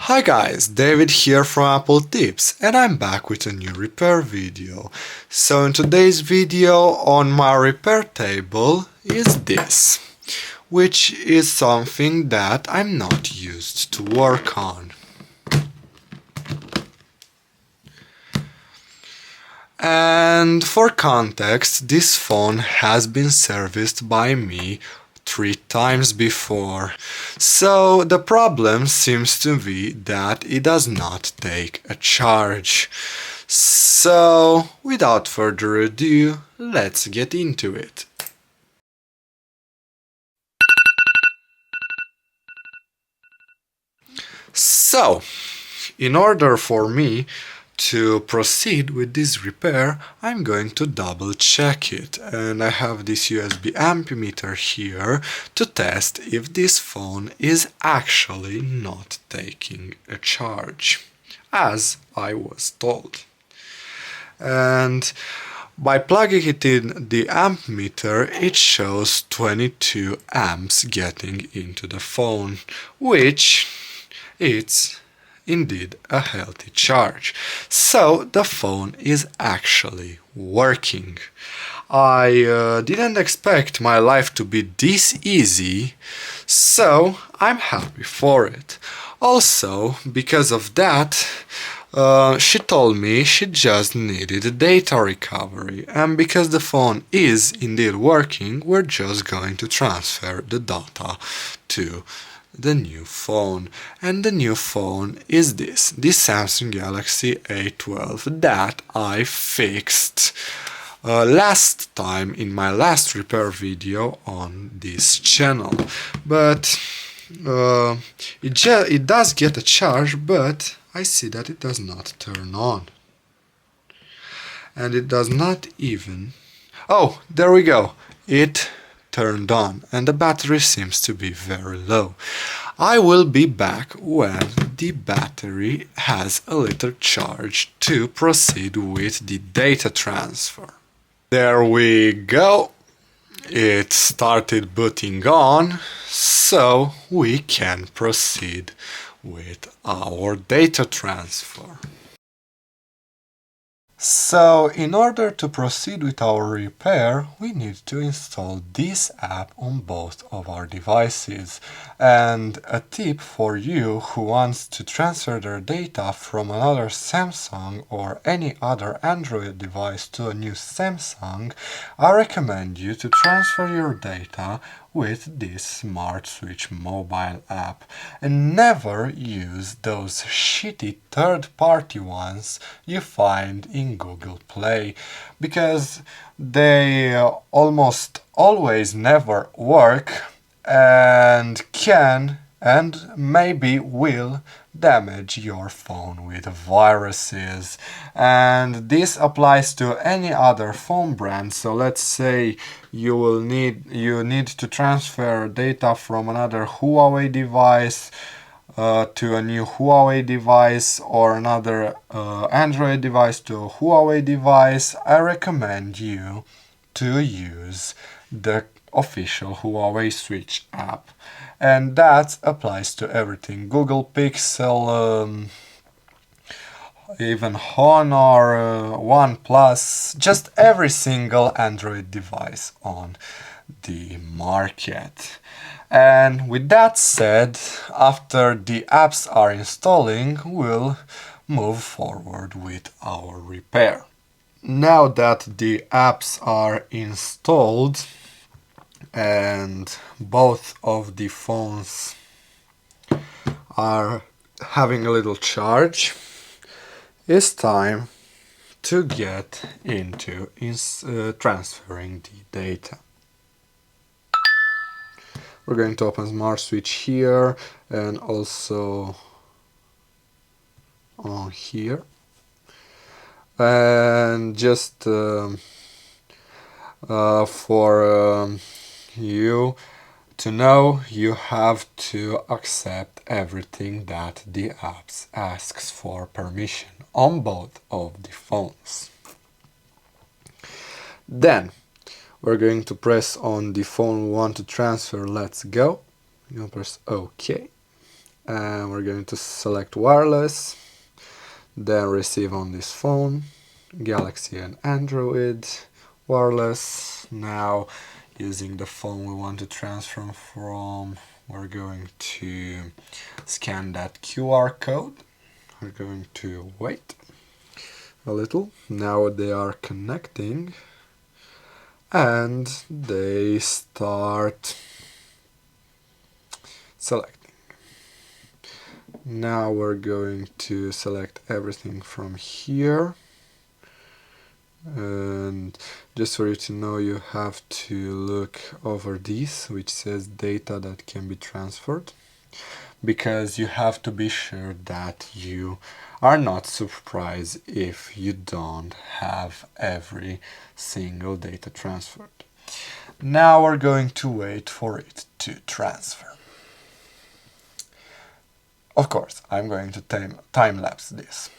Hi guys, David here from Apple Tips, and I'm back with a new repair video. So in today's video on my repair table is this, which is something that I'm not used to work on. And for context, this phone has been serviced by me 3 times before. So the problem seems to be that it does not take a charge. So without further ado, let's get into it. So, in order for me to proceed with this repair, I'm going to double check it, and I have this USB ammeter here to test if this phone is actually not taking a charge, as I was told. And by plugging it in the ammeter, it shows 22 amps getting into the phone, which it's indeed a healthy charge. So the phone is actually working. I didn't expect my life to be this easy, so I'm happy for it. Also, because of that, she told me she just needed data recovery, and because the phone is indeed working, we're just going to transfer the data to the new phone. And the new phone is this Samsung Galaxy A12 that I fixed last time in my last repair video on this channel. But it does get a charge, but I see that it does not turn on. And it does not even... Oh, there we go. It turned on, and the battery seems to be very low. I will be back when the battery has a little charge to proceed with the data transfer. There we go. It started booting on, so we can proceed with our data transfer. So, in order to proceed with our repair, we need to install this app on both of our devices. And a tip for you who wants to transfer their data from another Samsung or any other Android device to a new Samsung, I recommend you to transfer your data with this Smart Switch mobile app, and never use those shitty third-party ones you find in Google Play, because they almost always never work and can and maybe will damage your phone with viruses. And this applies to any other phone brand. So let's say you need to transfer data from another Huawei device to a new Huawei device, or another Android device to a Huawei device. I recommend you to use the official Huawei Switch app, and that applies to everything: Google Pixel, even Honor, OnePlus, just every single Android device on the market. And with that said, after the apps are installing, we'll move forward with our repair. Now that the apps are installed and both of the phones are having a little charge, it's time to get into transferring the data. We're going to open Smart Switch here and also on here, and just for you to know, you have to accept everything that the apps asks for permission on both of the phones. Then we're going to press on the phone we want to transfer, let's go. You'll press OK, and we're going to select wireless, then receive on this phone, Galaxy and Android, wireless. Now using the phone we want to transfer from, we're going to scan that QR code. We're going to wait a little. Now they are connecting and they start selecting. Now we're going to select everything from here, and just for you to know, you have to look over this which says data that can be transferred, because you have to be sure that you are not surprised if you don't have every single data transferred. Now we're going to wait for it to transfer. Of course, I'm going to time-lapse this.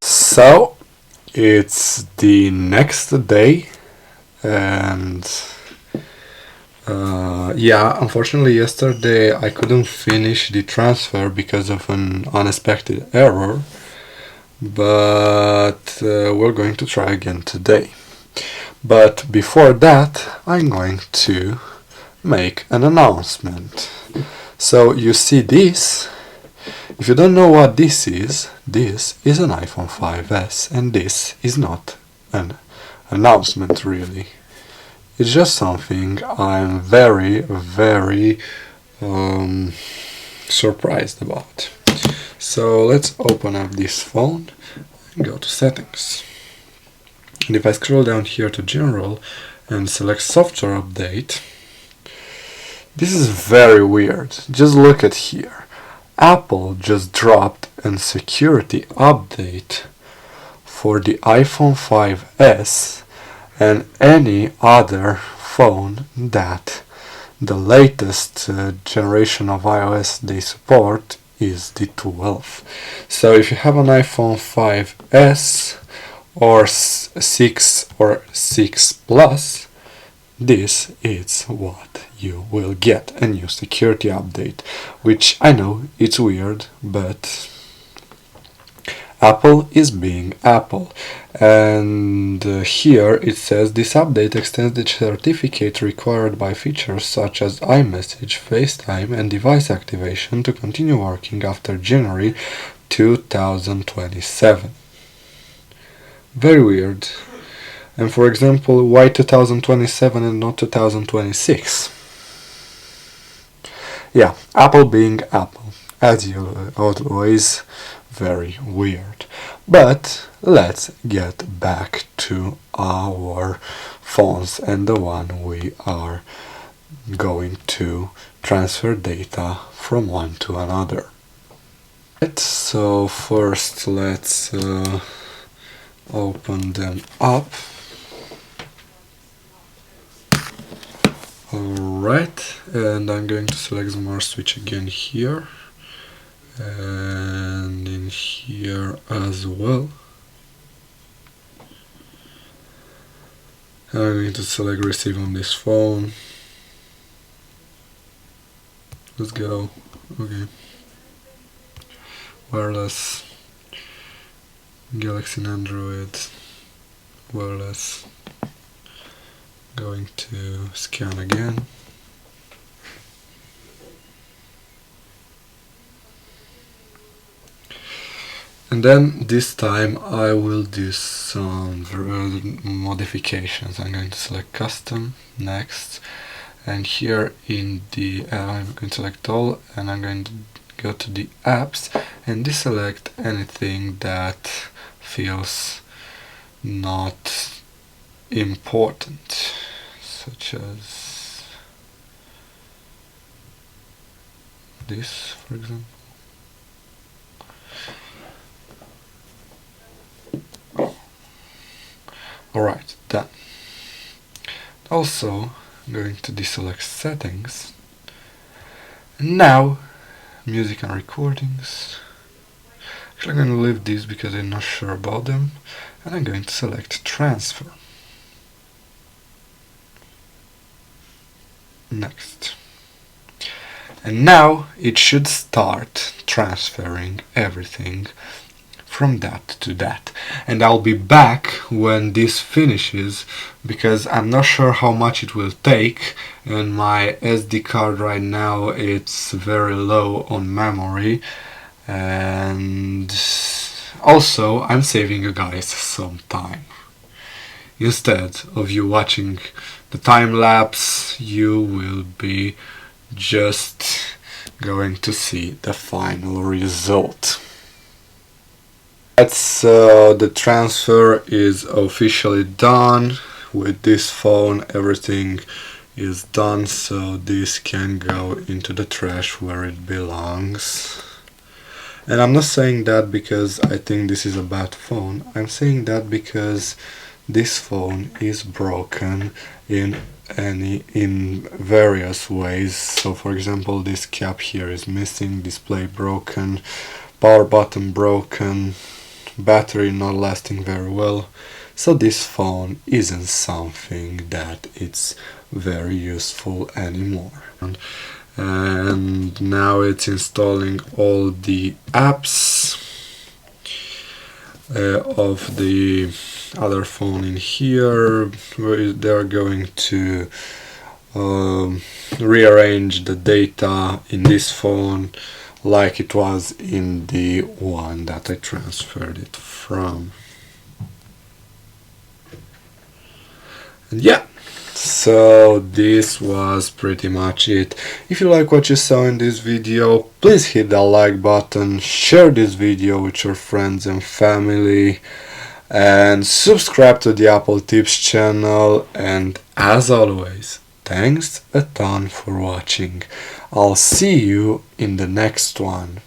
So it's the next day, and yeah, unfortunately yesterday I couldn't finish the transfer because of an unexpected error, but we're going to try again today. But before that, I'm going to make an announcement. So you see this. If you don't know what this is an iPhone 5S, and this is not an announcement really. It's just something I'm very, very surprised about. So let's open up this phone and go to settings. And if I scroll down here to general and select software update, this is very weird. Just look at here. Apple just dropped a security update for the iPhone 5S and any other phone that the latest generation of iOS they support is the 12. So if you have an iPhone 5S or 6 or 6 Plus, this is what you will get, a new security update, which I know it's weird, but Apple is being Apple. And here it says this update extends the certificate required by features such as iMessage, FaceTime and device activation to continue working after January 2027. Very weird. And for example, why 2027 and not 2026? Yeah, Apple being Apple, as you always, very weird. But let's get back to our phones and the one we are going to transfer data from one to another. So first let's open them up. Alright, and I'm going to select Smart Switch again here, and in here as well. And I'm going to select Receive on this phone. Let's go. Okay. Wireless. Galaxy and Android. Wireless. Going to scan again. And then this time I will do some modifications. I'm going to select custom, next, and here in the I'm going to select all, and I'm going to go to the apps and deselect anything that feels not important, such as this, for example. Alright, done. Also, I'm going to deselect settings. And now, music and recordings. Actually, I'm going to leave these because I'm not sure about them. And I'm going to select transfer. Next. And now it should start transferring everything from that to that, and I'll be back when this finishes because I'm not sure how much it will take, and my SD card right now it's very low on memory, and also I'm saving you guys some time. Instead of you watching the time lapse, you will be just going to see the final result. The transfer is officially done. With this phone everything is done, so this can go into the trash where it belongs. And I'm not saying that because I think this is a bad phone. I'm saying that because this phone is broken in various ways. So for example, this cap here is missing, display broken, power button broken, battery not lasting very well, so this phone isn't something that it's very useful anymore. And now it's installing all the apps of the other phone in here, where they're going to rearrange the data in this phone like it was in the one that I transferred it from. And yeah, so this was pretty much it. If you like what you saw in this video, please hit that like button, share this video with your friends and family, and subscribe to the Apple Tips channel. And as always, thanks a ton for watching. I'll see you in the next one.